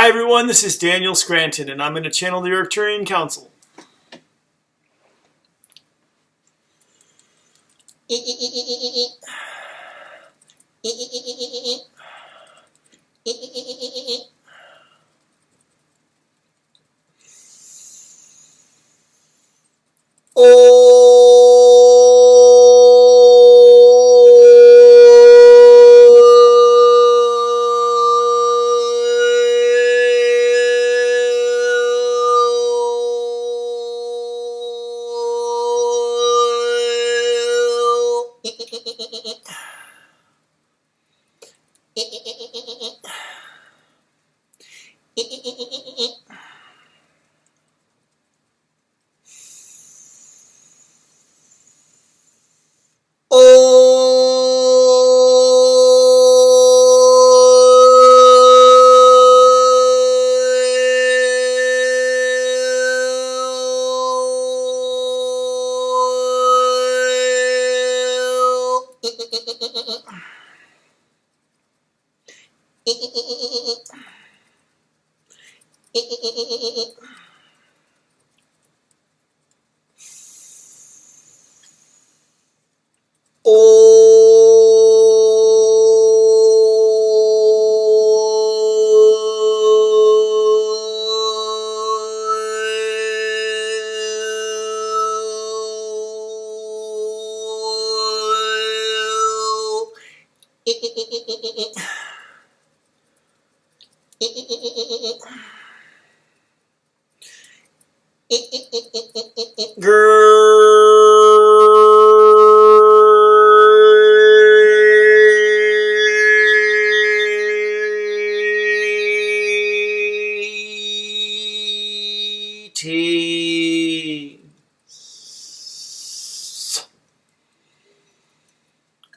Hi everyone, this is Daniel Scranton, and I'm going to channel the Arcturian Council.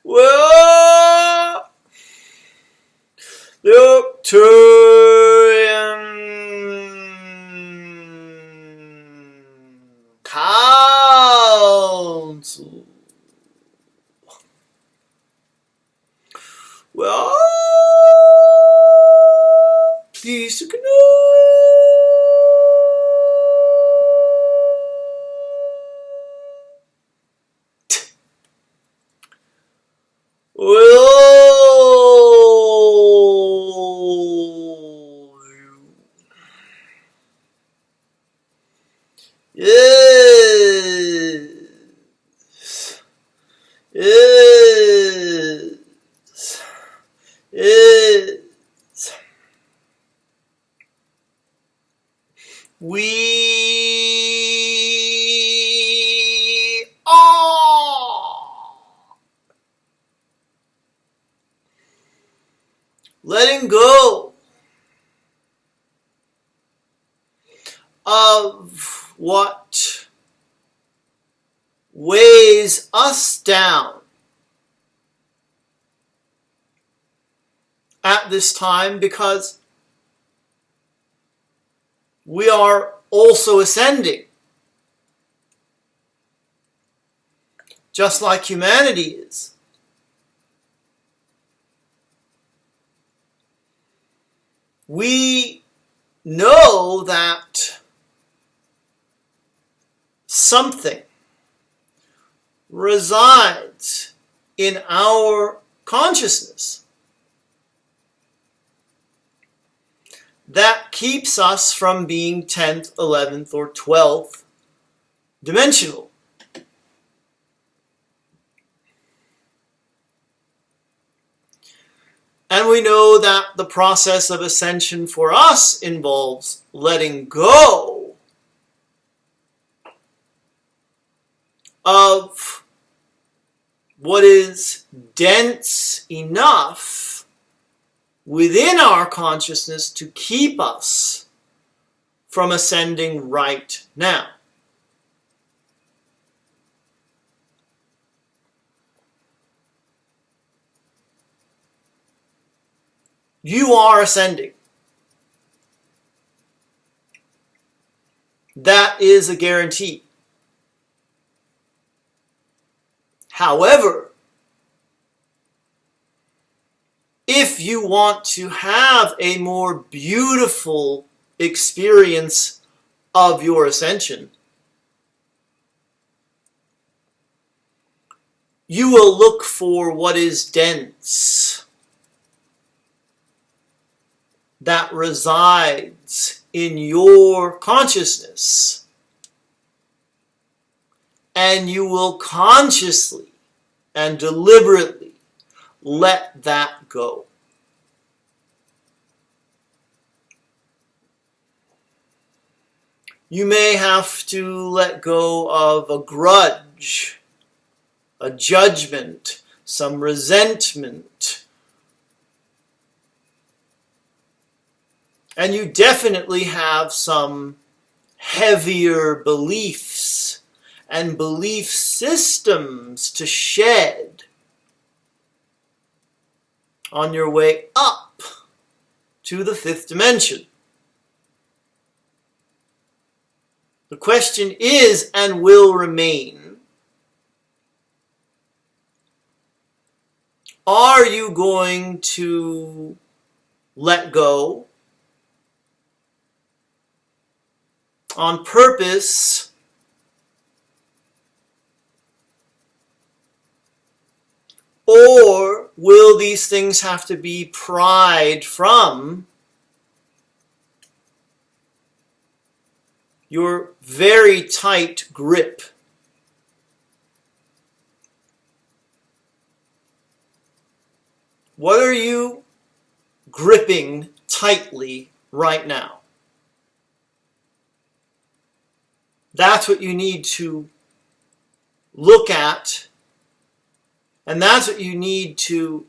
Well, the Arcturian Council. Well, please to we are letting go of what weighs us down at this time, because we are also ascending, just like humanity is. We know that something resides in our consciousness that keeps us from being 10th, 11th, or 12th dimensional. And we know that the process of ascension for us involves letting go of what is dense enough within our consciousness to keep us from ascending right now. You are ascending. That is a guarantee. However, if you want to have a more beautiful experience of your ascension, you will look for what is dense, that resides in your consciousness, and you will consciously and deliberately let that go. You may have to let go of a grudge, a judgment, some resentment. And you definitely have some heavier beliefs and belief systems to shed on your way up to the fifth dimension. The question is and will remain, are you going to let go on purpose, or will these things have to be pried from your very tight grip? What are you gripping tightly right now? That's what you need to look at, and that's what you need to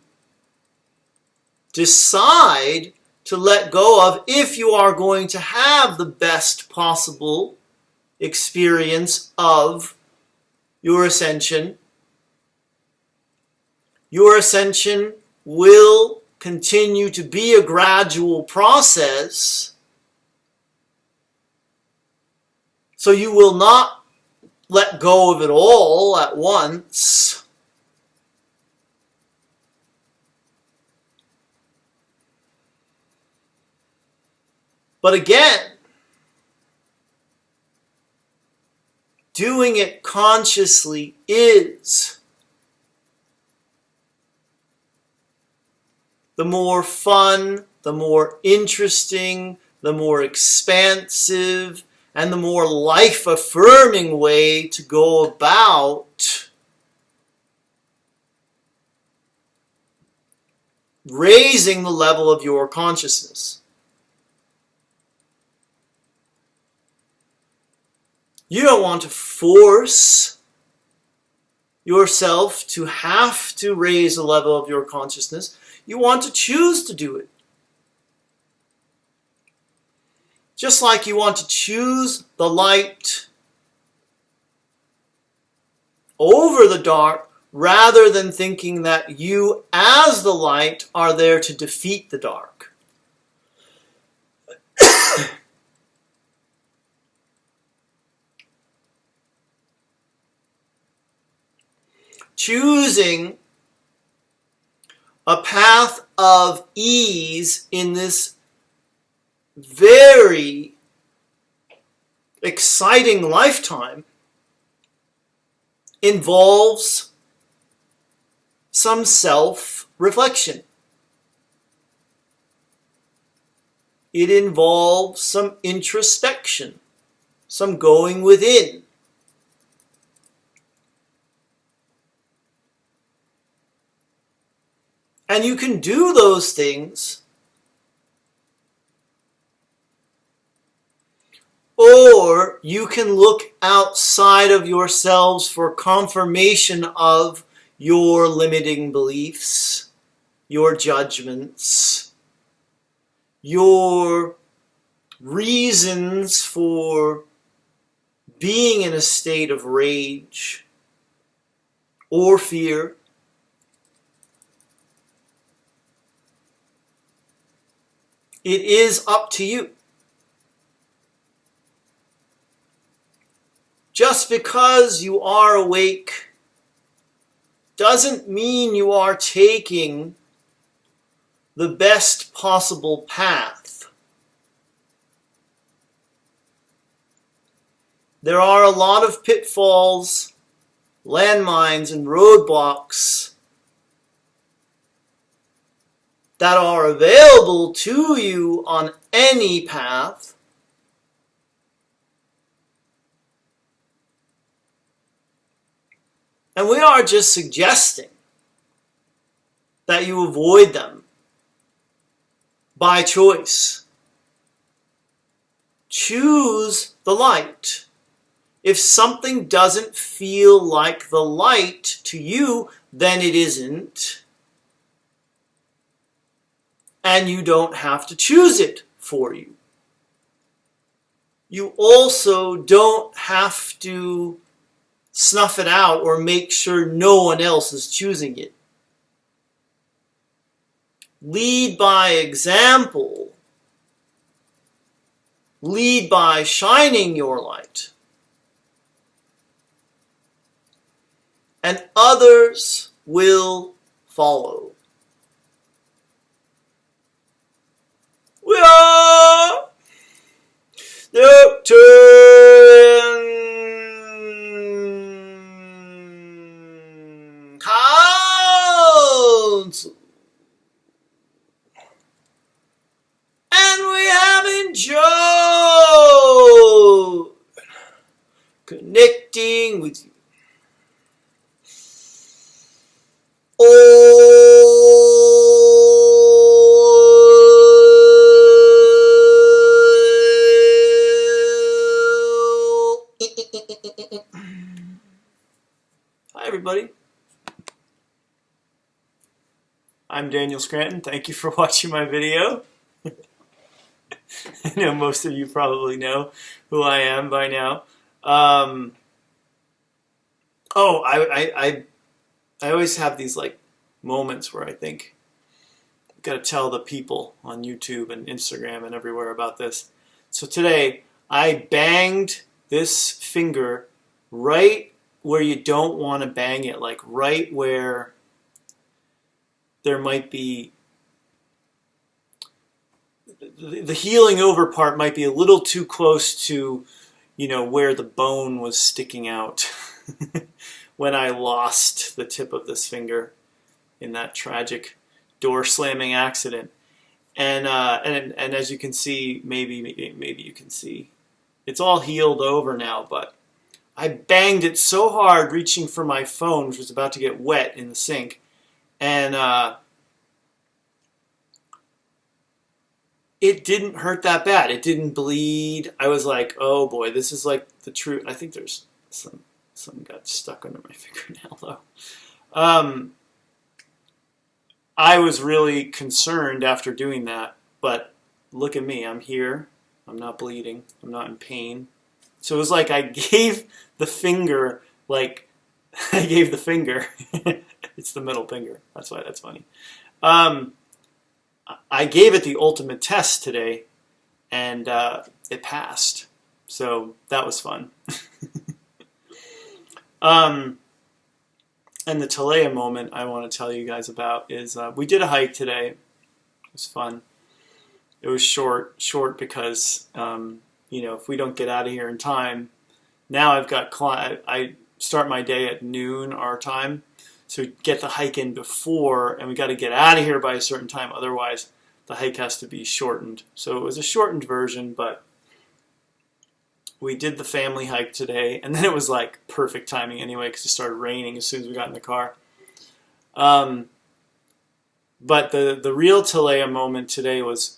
decide to let go of if you are going to have the best possible experience of your ascension. Your ascension will continue to be a gradual process, so you will not let go of it all at once. But again, doing it consciously is the more fun, the more interesting, the more expansive, and the more life-affirming way to go about raising the level of your consciousness. You don't want to force yourself to have to raise the level of your consciousness. You want to choose to do it. Just like you want to choose the light over the dark, rather than thinking that you as the light are there to defeat the dark. Choosing a path of ease in this very exciting lifetime involves some self-reflection. It involves some introspection, some going within. And you can do those things, or you can look outside of yourselves for confirmation of your limiting beliefs, your judgments, your reasons for being in a state of rage or fear. It is up to you. Just because you are awake doesn't mean you are taking the best possible path. There are a lot of pitfalls, landmines, and roadblocks that are available to you on any path. And we are just suggesting that you avoid them by choice. Choose the light. If something doesn't feel like the light to you, then it isn't. And you don't have to choose it for you. You also don't have to snuff it out or make sure no one else is choosing it. Lead by example. Lead by shining your light. And others will follow. We are the Arcturian Council. And we have enjoyed connecting with you. Hi everybody. I'm Daniel Scranton. Thank you for watching my video. I know most of you probably know who I am by now. I always have these like moments where I think I've got to tell the people on YouTube and Instagram and everywhere about this. So today I banged this finger right where you don't want to bang it, like right where there might be the healing over part might be a little too close to, you know, where the bone was sticking out when I lost the tip of this finger in that tragic door slamming accident. And as you can see, maybe you can see, it's all healed over now, but I banged it so hard reaching for my phone, which was about to get wet in the sink, and it didn't hurt that bad. It didn't bleed. I was like, oh boy, this is like the truth. I think there's some got stuck under my fingernail though. I was really concerned after doing that, but look at me. I'm here. I'm not bleeding. I'm not in pain. So it was like I gave the finger, like, I gave the finger. It's the middle finger. That's why that's funny. I gave it the ultimate test today, and it passed. So that was fun. And the Talea moment I want to tell you guys about is we did a hike today. It was fun. It was short because you know, if we don't get out of here in time, now I've got I start my day at noon our time, so we get the hike in before, and we got to get out of here by a certain time. Otherwise, the hike has to be shortened. So it was a shortened version, but we did the family hike today, and then it was like perfect timing anyway because it started raining as soon as we got in the car. But the real Talea moment today was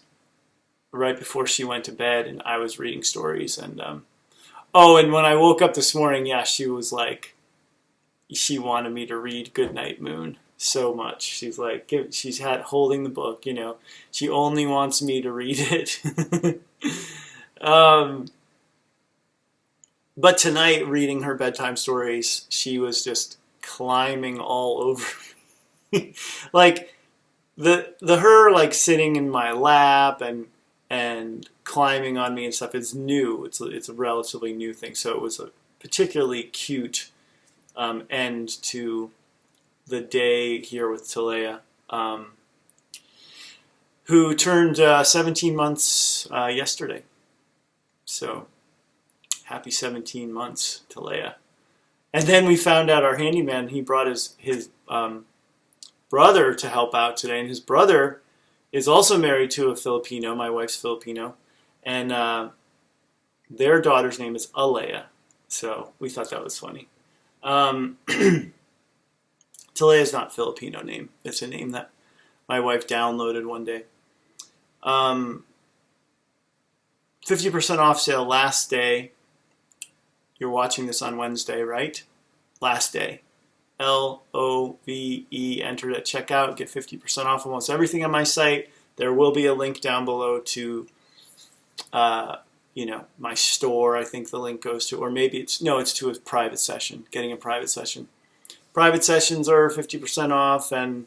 right before she went to bed, and I was reading stories. And oh, and when I woke up this morning, yeah, she was like, she wanted me to read Goodnight Moon so much. She's like, she's holding the book, you know. She only wants me to read it. But tonight, reading her bedtime stories, she was just climbing all over me. Like her like sitting in my lap and climbing on me and stuff is new. It's a relatively new thing. So it was a particularly cute end to the day here with Talea. who turned 17 months yesterday. So happy 17 months to Leia. And then we found out our handyman, he brought his brother to help out today, and his brother is also married to a Filipino. My wife's Filipino, and their daughter's name is Alea. So we thought that was funny. Talea is not a Filipino name. It's a name that my wife downloaded one day. 50% off sale last day. You're watching this on Wednesday, right? Last day. LOVE, entered at checkout, get 50% off almost everything on my site. There will be a link down below to, my store. I think the link goes to, or maybe it's to a private session, getting a private session. Private sessions are 50% off, and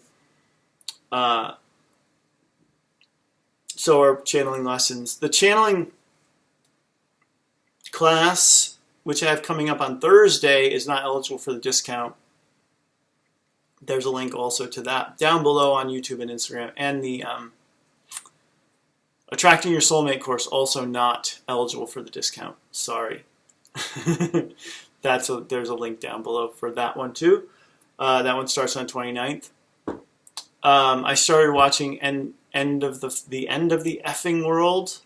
so are channeling lessons. The channeling class, which I have coming up on Thursday, is not eligible for the discount. There's a link also to that down below on YouTube and Instagram. And the Attracting Your Soulmate course, also not eligible for the discount. Sorry. There's a link down below for that one too. That one starts on 29th. I started watching End of the Effing World.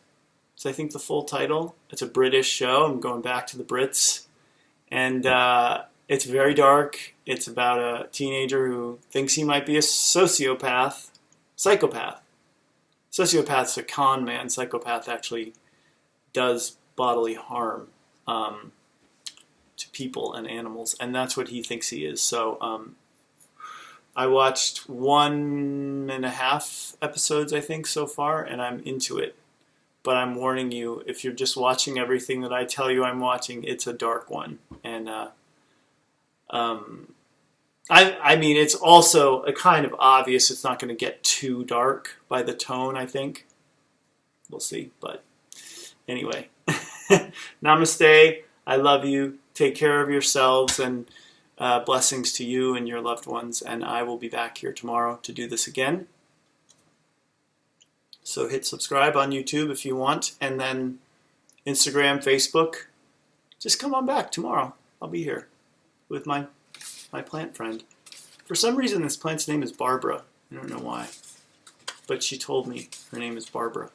It's I think the full title. It's a British show. I'm going back to the Brits. And it's very dark. It's about a teenager who thinks he might be a psychopath. Sociopath's a con man. Psychopath actually does bodily harm to people and animals, and that's what he thinks he is. So I watched 1.5 episodes, I think, so far, and I'm into it. But I'm warning you, if you're just watching everything that I tell you I'm watching, it's a dark one. And I mean, it's also a kind of obvious it's not going to get too dark by the tone, I think. We'll see. But anyway, namaste. I love you. Take care of yourselves, and blessings to you and your loved ones. And I will be back here tomorrow to do this again. So hit subscribe on YouTube if you want, and then Instagram, Facebook. Just come on back tomorrow. I'll be here with my plant friend. For some reason, this plant's name is Barbara. I don't know why, but she told me her name is Barbara.